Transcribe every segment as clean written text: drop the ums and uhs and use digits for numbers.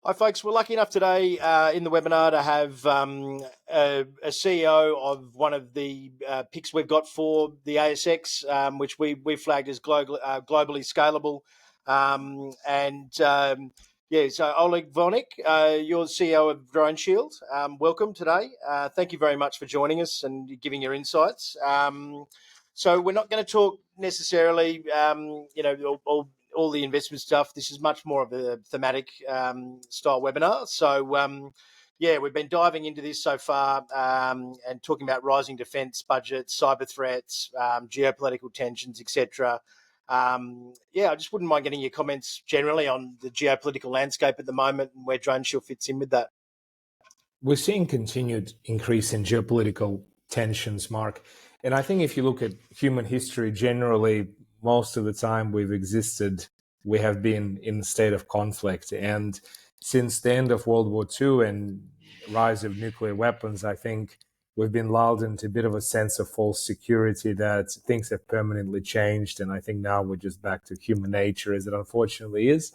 Hi, folks. We're lucky enough today in the webinar to have a CEO of one of the picks we've got for the ASX, which we flagged as globally scalable. So Oleg Vonik, you're CEO of Drone Shield. Welcome today. Thank you very much for joining us and giving your insights. So we're not going to talk necessarily, all the investment stuff. This is much more of a thematic style webinar. So, we've been diving into this so far and talking about rising defence budgets, cyber threats, geopolitical tensions, etc. I just wouldn't mind getting your comments generally on the geopolitical landscape at the moment and where Drone Shield fits in with that. We're seeing continued increase in geopolitical tensions, Mark. And I think if you look at human history generally, most of the time we have been in a state of conflict. And since the end of World War II and rise of nuclear weapons, I think we've been lulled into a bit of a sense of false security that things have permanently changed. And I think now we're just back to human nature, as it unfortunately is.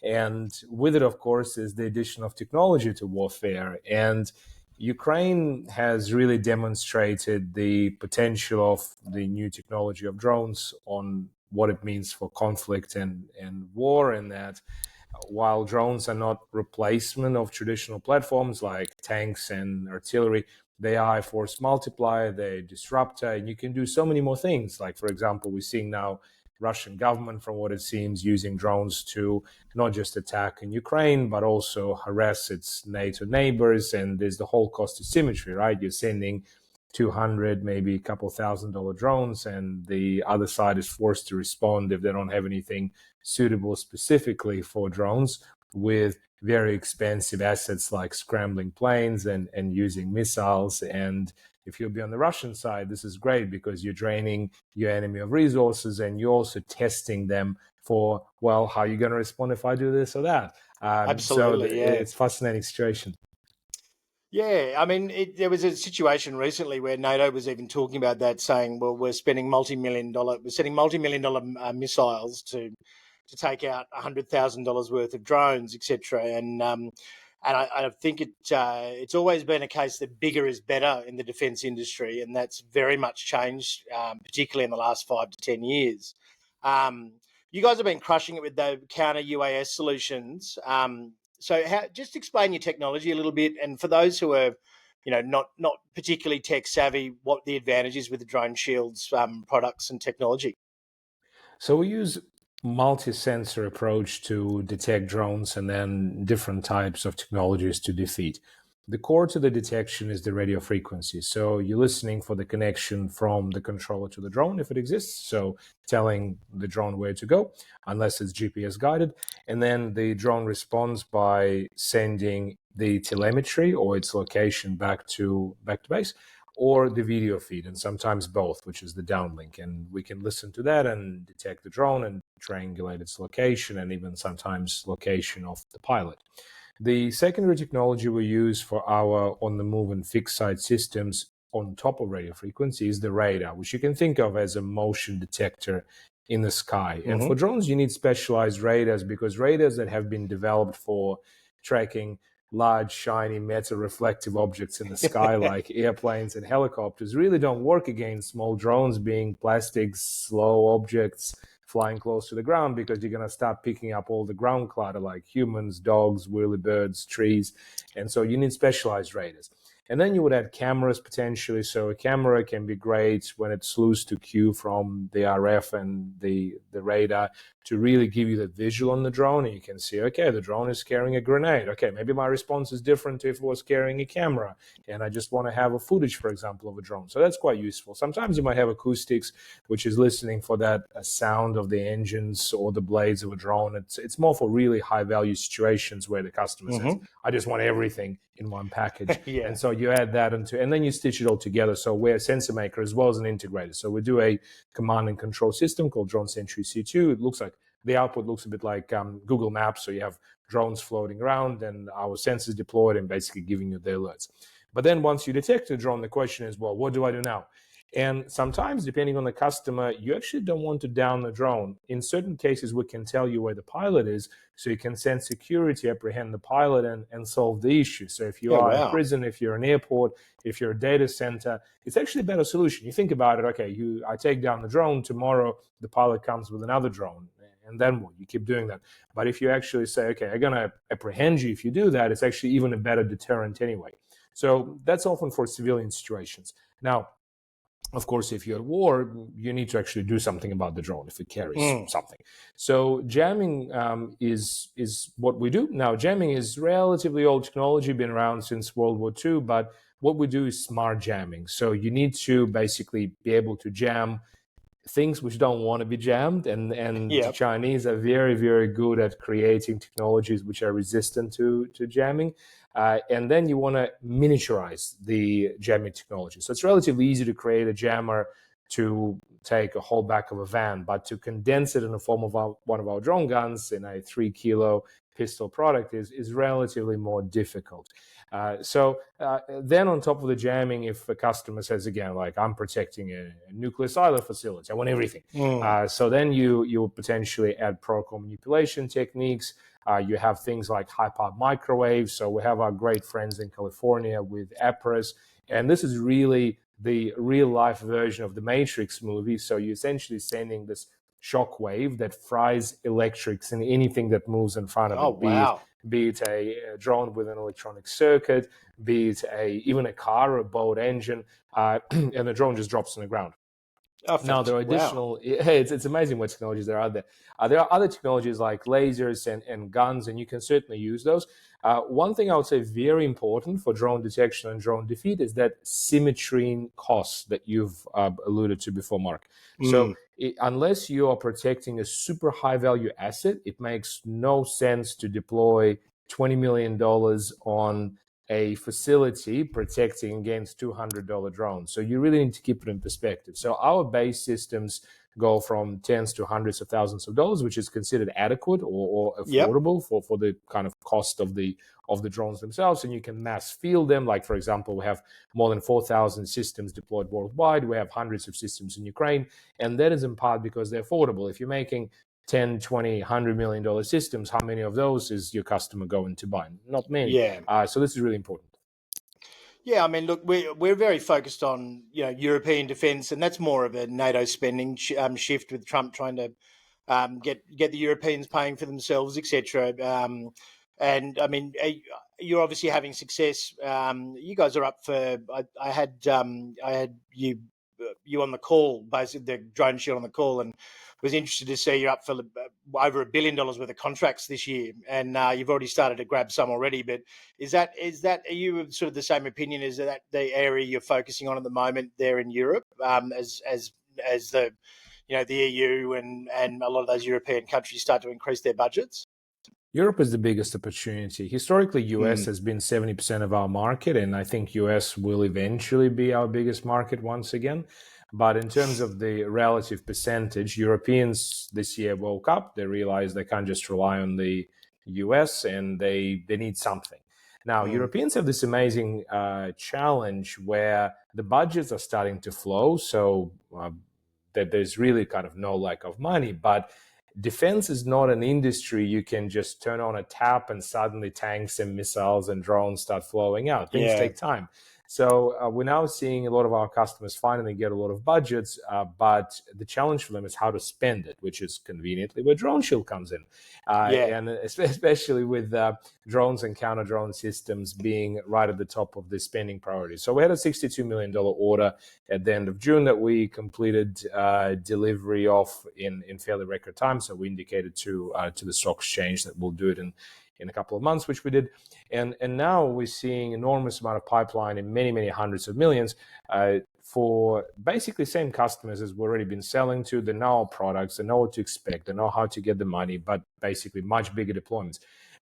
And with it, of course, is the addition of technology to warfare. And Ukraine has really demonstrated the potential of the new technology of drones on what it means for conflict and war, and that while drones are not replacement of traditional platforms like tanks and artillery, they are a force multiplier, they're a disruptor, and you can do so many more things. Like, for example, we're seeing now Russian government, from what it seems, using drones to not just attack in Ukraine, but also harass its NATO neighbors. And there's the whole cost of symmetry, right? You're sending 200, maybe a couple $1,000 drones, and the other side is forced to respond if they don't have anything suitable specifically for drones, with very expensive assets like scrambling planes and using missiles. And if you'll be on the Russian side, this is great because you're draining your enemy of resources and you're also testing them for, well, how are you going to respond if I do this or that? Absolutely, It's a fascinating situation. Yeah, I mean, there was a situation recently where NATO was even talking about that, saying, "Well, we're sending multi-million dollar missiles to take out $100,000 worth of drones, etc." And I think it's always been a case that bigger is better in the defence industry, and that's very much changed, particularly in the last 5 to 10 years. You guys have been crushing it with the counter UAS solutions. So just explain your technology a little bit, and for those who are, not particularly tech savvy, what the advantage is with the Drone Shield's products and technology. So we use multi-sensor approach to detect drones and then different types of technologies to defeat. The core to the detection is the radio frequency. So you're listening for the connection from the controller to the drone, if it exists. So telling the drone where to go, unless it's GPS guided. And then the drone responds by sending the telemetry or its location back to base, or the video feed, and sometimes both, which is the downlink. And we can listen to that and detect the drone and triangulate its location, and even sometimes location of the pilot. The secondary technology we use for our on-the-move and fixed-site systems on top of radio frequency is the radar, which you can think of as a motion detector in the sky. Mm-hmm. And for drones, you need specialized radars, because radars that have been developed for tracking large, shiny, metal-reflective objects in the sky, like airplanes and helicopters, really don't work against small drones being plastic, slow objects flying close to the ground, because you're going to start picking up all the ground clutter like humans, dogs, whirlybirds, trees. And so you need specialized radars. And then you would add cameras potentially. So a camera can be great when it's loose to cue from the RF and the radar to really give you the visual on the drone. And you can see, okay, the drone is carrying a grenade. Okay, maybe my response is different to if it was carrying a camera. And I just want to have a footage, for example, of a drone. So that's quite useful. Sometimes you might have acoustics, which is listening for that sound of the engines or the blades of a drone. It's more for really high value situations where the customer says, I just want everything in one package. Yeah. And so you add that into, and then you stitch it all together. So we're a sensor maker as well as an integrator. So we do a command and control system called Drone Sentry C2. It looks like, the output looks a bit like Google Maps. So you have drones floating around and our sensors deployed and basically giving you the alerts. But then once you detect a drone, the question is, well, what do I do now? And sometimes, depending on the customer, you actually don't want to down the drone. In certain cases, we can tell you where the pilot is, so you can send security, apprehend the pilot, and solve the issue. So if you Yeah, are a wow. prison, if you're an airport, if you're a data center, it's actually a better solution. You think about it, okay, I take down the drone, tomorrow the pilot comes with another drone, and then what? You keep doing that. But if you actually say, okay, I'm going to apprehend you, if you do that, it's actually even a better deterrent anyway. So that's often for civilian situations. Now, of course, if you're at war, you need to actually do something about the drone if it carries something. So jamming is what we do. Now, jamming is relatively old technology, been around since World War II, but what we do is smart jamming. So you need to basically be able to jam things which don't want to be jammed, and the Yep. Chinese are very, very good at creating technologies which are resistant to jamming. And then you want to miniaturize the jamming technology. So it's relatively easy to create a jammer to take a whole back of a van, but to condense it in the form of one of our drone guns in a 3 kilo pistol product is relatively more difficult. So then on top of the jamming, if a customer says, again, like, I'm protecting a nuclear silo facility, I want everything. So then you potentially add protocol manipulation techniques. You have things like high-powered microwaves. So we have our great friends in California with APRAS. And this is really the real-life version of the Matrix movie. So you're essentially sending this shock wave that fries electrics in anything that moves in front of Oh, it, wow. be it a drone with an electronic circuit, be it even a car or a boat engine, and the drone just drops on the ground. Oh, Now, there are wow. additional, it's amazing what technologies there are there. There are other technologies like lasers and guns, and you can certainly use those. One thing I would say very important for drone detection and drone defeat is that symmetry in costs that you've alluded to before, Mark. So unless you are protecting a super high value asset, it makes no sense to deploy $20 million on a facility protecting against $200 drones. So you really need to keep it in perspective. So our base systems go from tens to hundreds of thousands of dollars, which is considered adequate or affordable for the kind of cost of the drones themselves. And you can mass field them. Like, for example, we have more than 4,000 systems deployed worldwide. We have hundreds of systems in Ukraine. And that is in part because they're affordable. If you're making 10, 20, $100 million systems, how many of those is your customer going to buy? Not many. Yeah. So this is really important. Yeah, I mean, look, we're very focused on European defence, and that's more of a NATO spending shift with Trump trying to get the Europeans paying for themselves, etc. And I mean, you're obviously having success. You guys are up for. I had you on the call, basically the Drone Shield on the call, and was interested to see you're up for over $1 billion worth of contracts this year, and you've already started to grab some already. But is that are you sort of the same opinion? Is that the area you're focusing on at the moment there in Europe, as the the EU and a lot of those European countries start to increase their budgets? Europe is the biggest opportunity. Historically, US has been 70% of our market, and I think US will eventually be our biggest market once again. But in terms of the relative percentage, Europeans this year woke up. They realized they can't just rely on the US, and they need something. Now, Europeans have this amazing challenge where the budgets are starting to flow, so that there's really kind of no lack of money. But defense is not an industry you can just turn on a tap and suddenly tanks and missiles and drones start flowing out. Things take time. So we're now seeing a lot of our customers finally get a lot of budgets, but the challenge for them is how to spend it, which is conveniently where Drone Shield comes in. And especially with drones and counter-drone systems being right at the top of the spending priorities. So we had a $62 million order at the end of June that we completed delivery of in fairly record time. So we indicated to the stock exchange that we'll do it in a couple of months, which we did. And now we're seeing enormous amount of pipeline in many hundreds of millions for basically same customers as we've already been selling to. They know our products, they know what to expect, they know how to get the money, but basically much bigger deployments.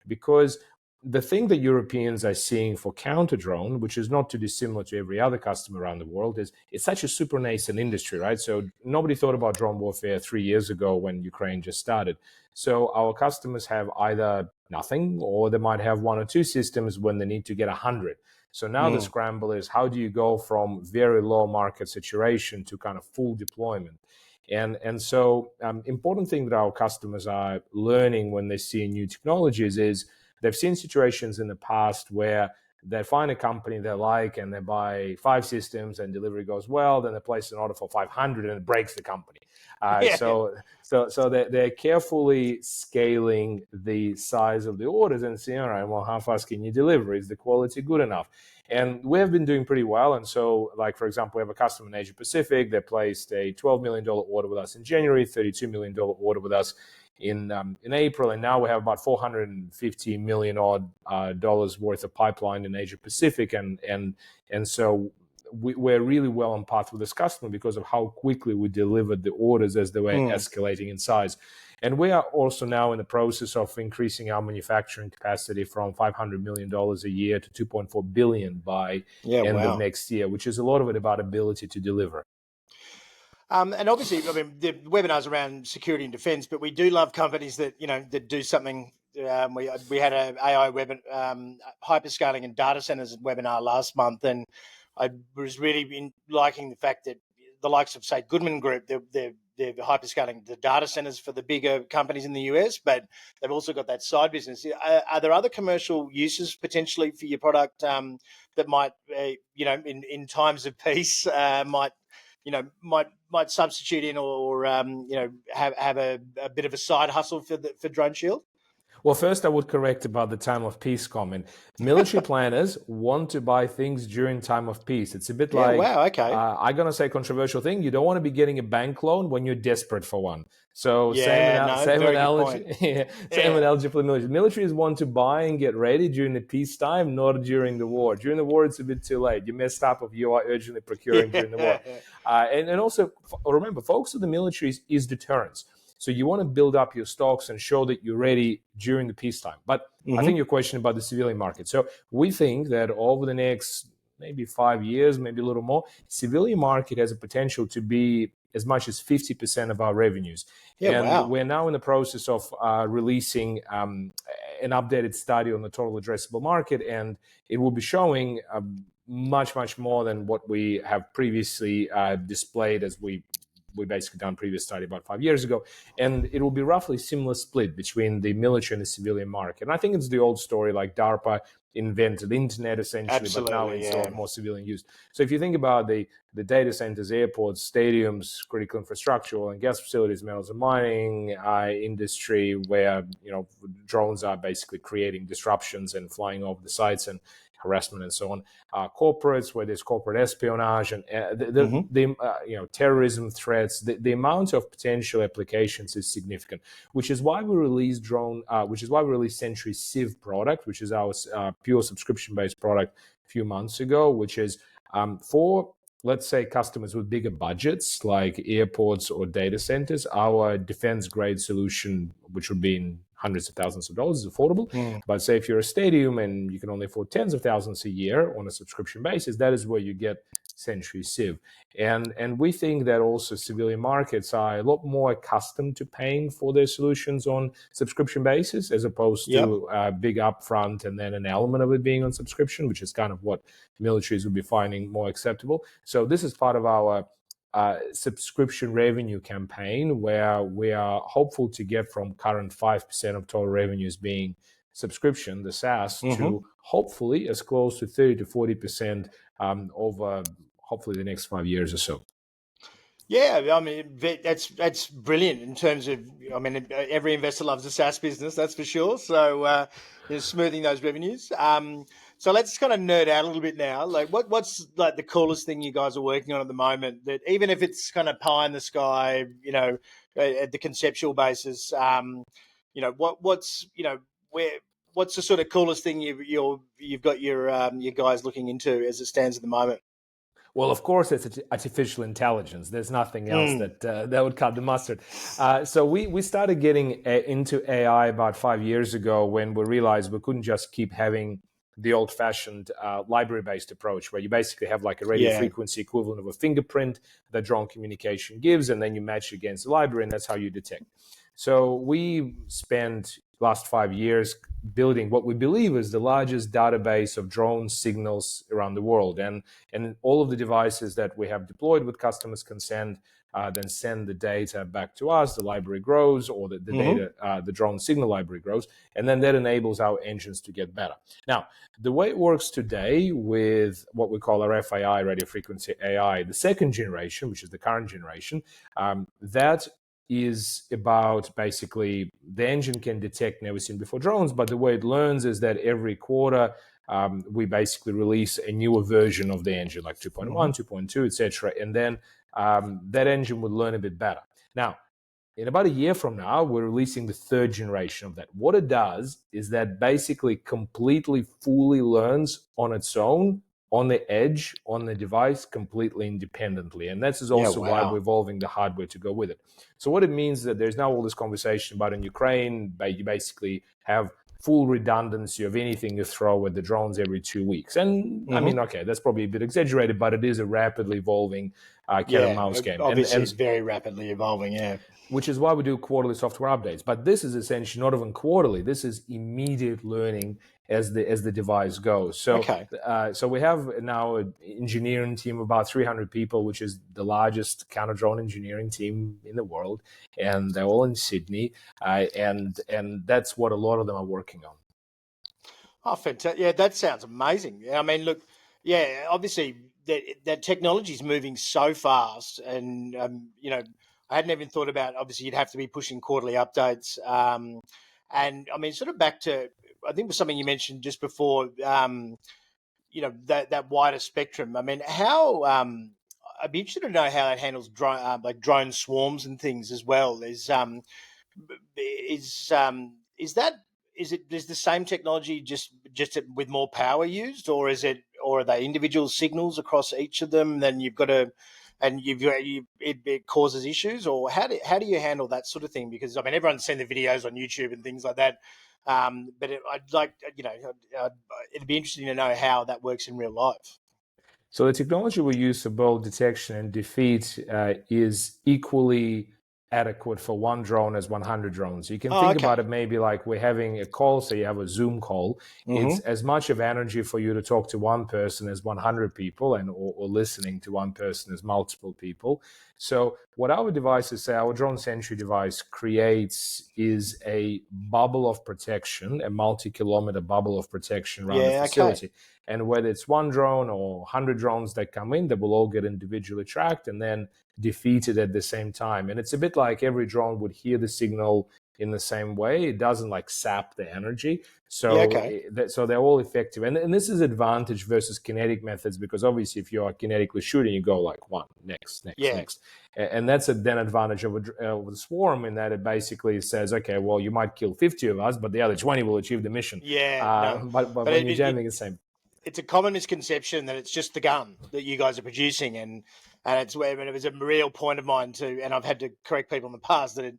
Because the thing that Europeans are seeing for counter-drone, which is not too dissimilar to every other customer around the world, is it's such a super nascent industry, right? So nobody thought about drone warfare 3 years ago when Ukraine just started. So our customers have either nothing, or they might have 1 or 2 systems when they need to get 100. So now the scramble is, how do you go from very low market saturation to kind of full deployment? And so important thing that our customers are learning when they see new technologies is they've seen situations in the past where they find a company they like and they buy 5 systems and delivery goes well, then they place an order for 500 and it breaks the company. So they're carefully scaling the size of the orders and saying, all right, well, how fast can you deliver? Is the quality good enough? And we have been doing pretty well. And so, like, for example, we have a customer in Asia Pacific. They placed a $12 million order with us in January, $32 million order with us in April, and now we have about $450 million dollars worth of pipeline in Asia Pacific, and so we're really well on path with this customer because of how quickly we delivered the orders as they were escalating in size. And we are also now in the process of increasing our manufacturing capacity from $500 million a year to $2.4 billion by end of next year, which is a lot of it about ability to deliver. And obviously, I mean, the webinar's around security and defense, but we do love companies that, that do something. We had an AI hyperscaling and data centers webinar last month, and I was really liking the fact that the likes of, say, Goodman Group, they're hyperscaling the data centers for the bigger companies in the US, but they've also got that side business. Are there other commercial uses potentially for your product that might, in times of peace, might substitute in or have a bit of a side hustle for Drone Shield? Well, first I would correct about the time of peace comment. Military planners want to buy things during time of peace. It's a bit like, I'm going to say controversial thing. You don't want to be getting a bank loan when you're desperate for one. So same analogy for the military. Militaries want to buy and get ready during the peacetime, not during the war. During the war, it's a bit too late. You messed up if you are urgently procuring during the war. And also, remember, focus of the military is deterrence. So you want to build up your stocks and show that you're ready during the peacetime. But I think your question about the civilian market. So we think that over the next maybe 5 years, maybe a little more, civilian market has a potential to be as much as 50% of our revenues. We're now in the process of releasing an updated study on the total addressable market, and it will be showing much, much more than what we have previously displayed as we basically done previous study about 5 years ago, and it will be roughly similar split between the military and the civilian market. And I think it's the old story, like DARPA invented the internet essentially, but now it's a lot more civilian use. So if you think about the data centers, airports, stadiums, critical infrastructure, oil and gas facilities, metals and mining industry, where drones are basically creating disruptions and flying over the sites and harassment and so on. Corporates, where there's corporate espionage and terrorism threats, the amount of potential applications is significant. Which is why we released Sentry Civ product, which is our pure subscription-based product a few months ago, which is for, let's say, customers with bigger budgets like airports or data centers. Our defense-grade solution, which would be in hundreds of thousands of dollars, is affordable. But say if you're a stadium and you can only afford tens of thousands a year on a subscription basis, that is where you get Sentry Civ. And we think that also civilian markets are a lot more accustomed to paying for their solutions on subscription basis, as opposed to big upfront and then an element of it being on subscription, which is kind of what militaries would be finding more acceptable. So this is part of our subscription revenue campaign, where we are hopeful to get from current 5% of total revenues being subscription, the SaaS, to hopefully as close to 30 to 40% over hopefully the next 5 years or so. Yeah, I mean, that's brilliant in terms of, I mean, every investor loves a SaaS business, that's for sure. So smoothing those revenues. So let's kind of nerd out a little bit now. Like, what's like the coolest thing you guys are working on at the moment, that even if it's kind of pie in the sky, at the conceptual basis, what's the sort of coolest thing you've got your guys looking into as it stands at the moment? Well, of course, it's artificial intelligence. There's nothing else that would cut the mustard. So we started getting into AI about 5 years ago, when we realized we couldn't just keep having the old-fashioned library-based approach, where you basically have like a radio frequency equivalent of a fingerprint that drone communication gives, and then you match it against the library, and that's how you detect. So we spent last 5 years building what we believe is the largest database of drone signals around the world. And all of the devices that we have deployed with customers' consent then send the data back to us. The library grows, or the data, the drone signal library grows, and then that enables our engines to get better. Now, the way it works today with what we call our FAI, radio frequency AI, the second generation, which is the current generation, that is about basically the engine can detect never seen before drones, but the way it learns is that every quarter we basically release a newer version of the engine, like 2.1, 2.2, etc. And then that engine would learn a bit better. Now, in about a year from now, we're releasing the third generation of that. What it does is that basically completely, fully learns on its own, on the edge, on the device, completely independently. And this is also why we're evolving the hardware to go with it. So what it means is that there's now all this conversation about in Ukraine, you basically have full redundancy of anything you throw at the drones every 2 weeks. And I mean, okay, that's probably a bit exaggerated, but it is a rapidly evolving cat and mouse game. Obviously, it's very rapidly evolving, which is why we do quarterly software updates. But this is essentially not even quarterly. This is immediate learning as the device goes. So, so we have now an engineering team of about 300 people, which is the largest counter drone engineering team in the world, and they're all in Sydney, and that's what a lot of them are working on. Oh, fantastic! Yeah, that sounds amazing. I mean, look, yeah, obviously that technology is moving so fast, and you know, I hadn't even thought about. Obviously, you'd have to be pushing quarterly updates, and I mean, sort of back to I think it was something you mentioned just before. You know, that wider spectrum. I mean, how I'd be interested to know how it handles like drone swarms and things as well. Is that is the same technology just with more power used, or are they individual signals across each of them? Then you've got to, and it causes issues, or how do you handle that sort of thing? Because I mean, everyone's seen the videos on YouTube and things like that, but I'd like it'd be interesting to know how that works in real life. So the technology we use for both detection and defeat is equally adequate for one drone as 100 drones. You can think about it maybe like we're having a call, so you have a Zoom call. It's as much of energy for you to talk to one person as 100 people, and or listening to one person as multiple people. So what our devices say, our Drone Sentry device creates is a bubble of protection, a multi-kilometer bubble of protection around the facility. And whether it's one drone or 100 drones that come in, they will all get individually tracked and then defeated at the same time. And it's a bit like every drone would hear the signal in the same way. It doesn't like sap the energy. So, so they're all effective. And this is advantage versus kinetic methods, because obviously if you are kinetically shooting, you go like one, next. And that's then advantage of the swarm, in that it basically says, okay, well, you might kill 50 of us, but the other 20 will achieve the mission. But when you're jamming, it's the same. It's a common misconception that it's just the gun that you guys are producing, and it's where it was a real point of mine too. And I've had to correct people in the past that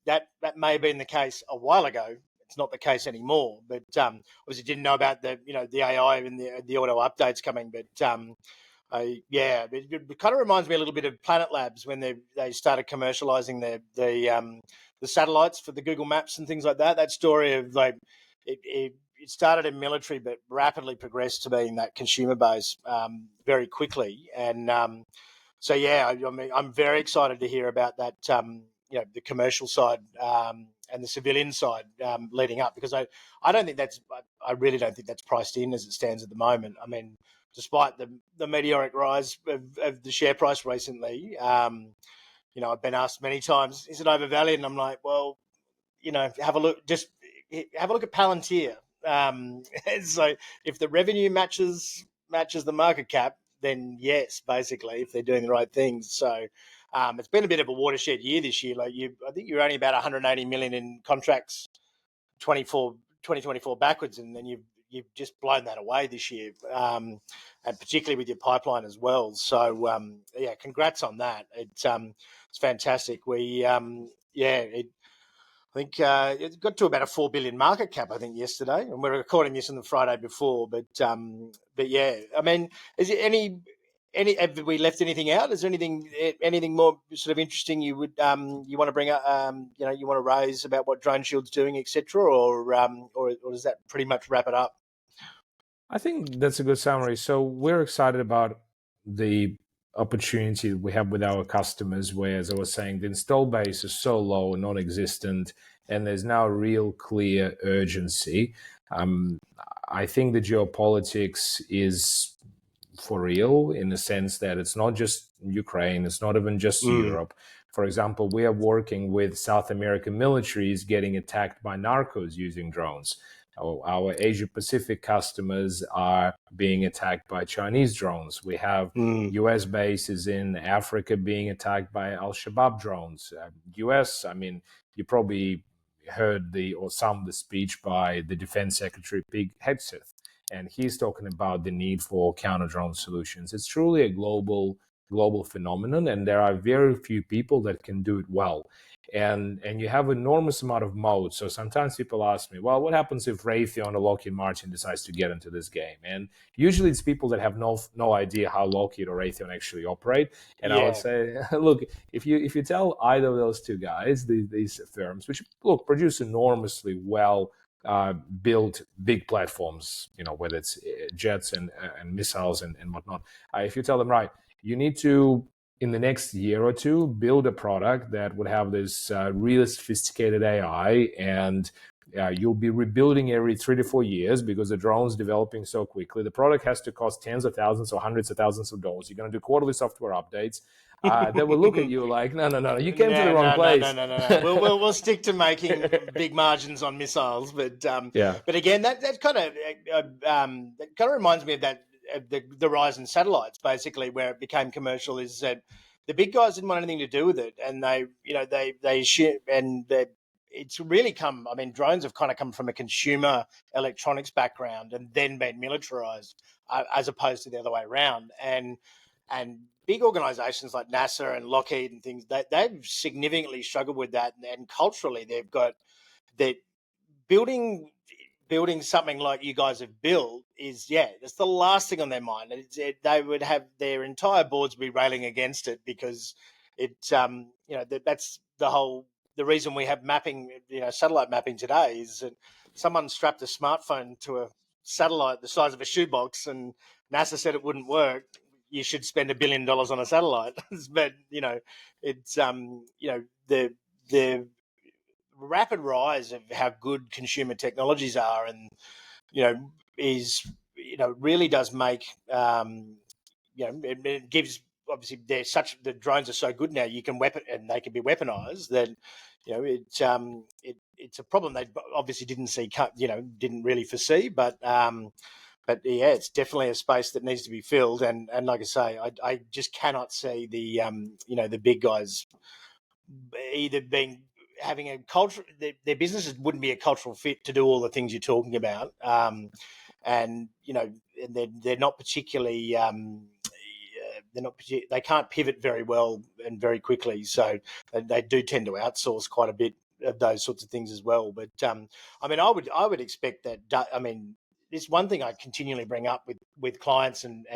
that may have been the case a while ago. It's not the case anymore. But obviously didn't know about the AI and the auto updates coming. But it kind of reminds me a little bit of Planet Labs when they started commercializing the satellites for the Google Maps and things like that. That story of like it started in military, but rapidly progressed to being that consumer base very quickly. And so, I mean, I'm very excited to hear about that, the commercial side and the civilian side leading up, because I really don't think that's priced in as it stands at the moment. I mean, despite the meteoric rise of the share price recently, I've been asked many times, is it overvalued? And I'm like, well, have a look at Palantir. So if the revenue matches the market cap, then yes, basically, if they're doing the right things. So it's been a bit of a watershed year this year. Like I think you're only about 180 million in contracts 2024 backwards, and then you've just blown that away this year, and particularly with your pipeline as well. So congrats on that. It's fantastic. I think it got to about a 4 billion market cap, I think, yesterday, and we're recording this on the Friday before. But yeah, I mean, is it have we left anything out? Is there anything more sort of interesting you would you want to bring up? You want to raise about what Drone Shield's doing, etc., or does that pretty much wrap it up? I think that's a good summary. So we're excited about the opportunity we have with our customers, where, as I was saying, the install base is so low, non-existent, and there's now a real clear urgency. I think the geopolitics is for real, in the sense that it's not just Ukraine, it's not even just Europe. For example, we are working with South American militaries getting attacked by narcos using drones. Our Asia Pacific customers are being attacked by Chinese drones. We have US bases in Africa being attacked by Al Shabaab drones. US, I mean, you probably heard the speech by the Defense Secretary Pete Hegseth, and he's talking about the need for counter drone solutions. It's truly a global phenomenon, and there are very few people that can do it well. And you have enormous amount of modes. So sometimes people ask me, well, what happens if Raytheon or Lockheed Martin decides to get into this game? And usually it's people that have no idea how Lockheed or Raytheon actually operate. And I would say, look, if you tell either of those two guys, these firms, which produce enormously well build big platforms, whether it's jets and missiles and whatnot. If you tell them, right, you need to, in the next year or two, build a product that would have this really sophisticated AI, and you'll be rebuilding every 3 to 4 years because the drone's developing so quickly. The product has to cost tens of thousands or hundreds of thousands of dollars. You're going to do quarterly software updates. They will look at you like, no, you came to the wrong place. No. We'll stick to making big margins on missiles, but again, that kind of reminds me of that the rise in satellites, basically, where it became commercial. Is that the big guys didn't want anything to do with it, and they ship, and it's really come. I mean, drones have kind of come from a consumer electronics background and then been militarized, as opposed to the other way around, and big organizations like NASA and Lockheed and things, they've significantly struggled with that. And culturally, they've got that building something like you guys have built is, that's the last thing on their mind. They would have their entire boards be railing against it because that's the reason we have mapping, satellite mapping today, is that someone strapped a smartphone to a satellite the size of a shoebox and NASA said it wouldn't work. You should spend $1 billion on a satellite. But it's the rapid rise of how good consumer technologies are, and really does make it gives, obviously the drones are so good now, you can weapon, and they can be weaponized, that it's a problem they obviously didn't really foresee, but it's definitely a space that needs to be filled. And like I say, I just cannot see the big guys either having a culture. Their businesses wouldn't be a cultural fit to do all the things you're talking about, and they're not particularly. They can't pivot very well and very quickly, so they do tend to outsource quite a bit of those sorts of things as well. But I would expect that. This one thing I continually bring up with clients and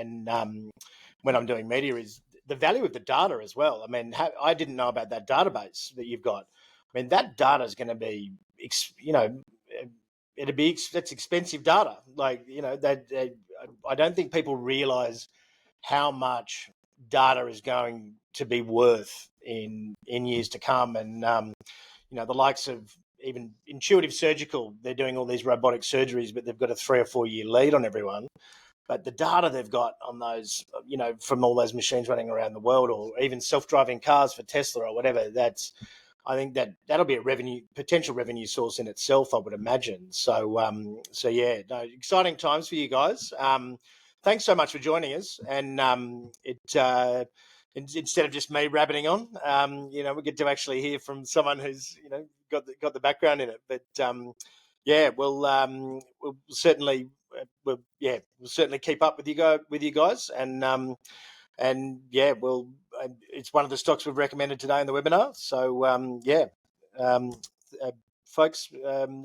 when I'm doing media is the value of the data as well. I mean, I didn't know about that database that you've got. I mean, that data is going to be, that's expensive data. Like, I don't think people realize how much data is going to be worth in years to come. And, the likes of even Intuitive Surgical, they're doing all these robotic surgeries, but they've got a 3 or 4 year lead on everyone. But the data they've got on those, from all those machines running around the world, or even self-driving cars for Tesla or whatever, I think that'll be a potential revenue source in itself, I would imagine. So, exciting times for you guys. Thanks so much for joining us. And instead of just me rabbiting on, we get to actually hear from someone who's got the background in it. But we'll certainly keep up with you guys, and it's one of the stocks we've recommended today in the webinar. So folks,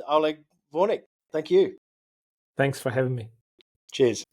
Oleg Vornik, thank you. Thanks for having me. Cheers.